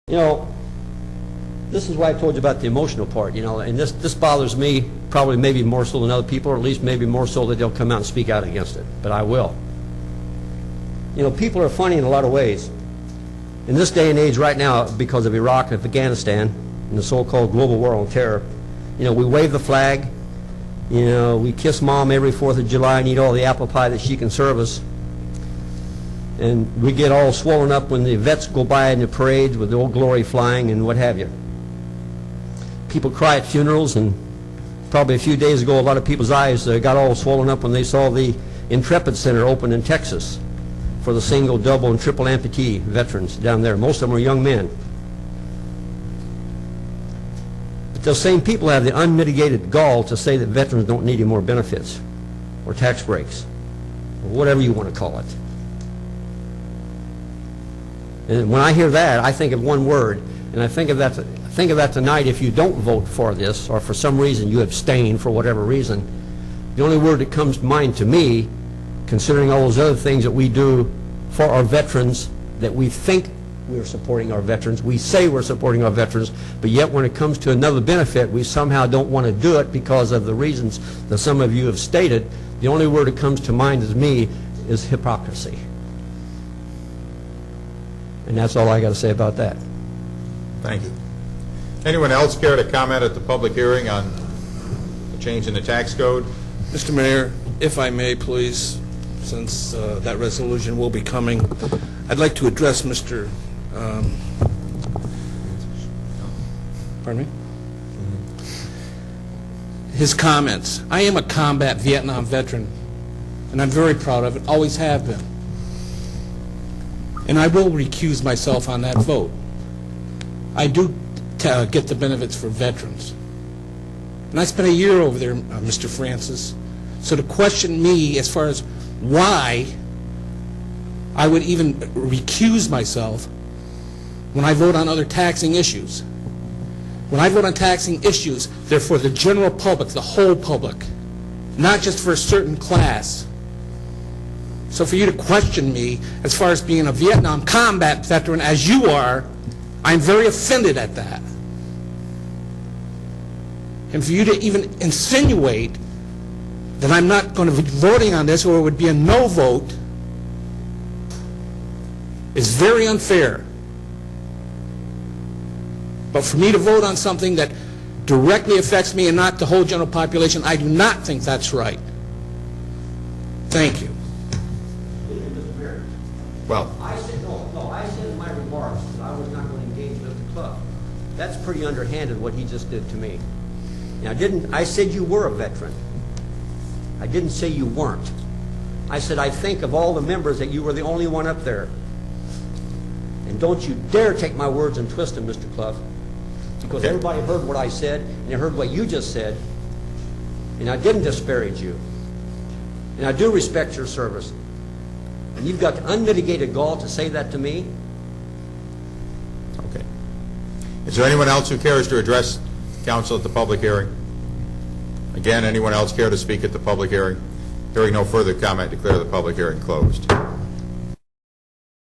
You know, this is why I told you about the emotional part, and this bothers me probably maybe more so than other people, or at least maybe more so that they'll come out and speak out against it, but I will. People are funny in a lot of ways. In this day and age right now, because of Iraq and Afghanistan and the so-called global war on terror, we wave the flag, we kiss Mom every 4th of July and eat all the apple pie that she can serve us. And we get all swollen up when the vets go by in the parades with the Old Glory flying and what have you. People cry at funerals, and probably a few days ago a lot of people's eyes got all swollen up when they saw the Intrepid Center open in Texas for the single, double, and triple amputee veterans down there. Most of them are young men. But those same people have the unmitigated gall to say that veterans don't need any more benefits or tax breaks or whatever you want to call it. And when I hear that, I think of one word, and I think of that tonight. If you don't vote for this, or for some reason you abstain for whatever reason, the only word that comes to mind to me, considering all those other things that we do for our veterans, that we think we're supporting our veterans, we say we're supporting our veterans, but yet when it comes to another benefit, we somehow don't want to do it because of the reasons that some of you have stated. The only word that comes to mind to me is hypocrisy. And that's all I got to say about that. Thank you. Anyone else care to comment at the public hearing on the change in the tax code? Mr. Mayor, if I may, please, since that resolution will be coming, I'd like to address Mr. Pardon me? His comments. I am a combat Vietnam veteran, and I'm very proud of it, always have been. And I will recuse myself on that vote. I do get the benefits for veterans. And I spent a year over there, Mr. Francis. So to question me as far as why I would even recuse myself when I vote on other taxing issues. When I vote on taxing issues, they're for the general public, the whole public, not just for a certain class. So for you to question me as far as being a Vietnam combat veteran as you are, I'm very offended at that. And for you to even insinuate that I'm not going to be voting on this, or it would be a no vote, is very unfair. But for me to vote on something that directly affects me and not the whole general population, I do not think that's right. Thank you. Well, I said in my remarks that I was not going to engage Mr. Clough. That's pretty underhanded what he just did to me. Now, I said you were a veteran. I didn't say you weren't. I said I think of all the members that you were the only one up there. And don't you dare take my words and twist them, Mr. Clough, because everybody heard what I said, and they heard what you just said, and I didn't disparage you. And I do respect your service. And you've got unmitigated gall to say that to me? okay. Is there anyone else who cares to address council at the public hearing? Again, anyone else care to speak at the public hearing? Hearing no further comment, declare the public hearing closed.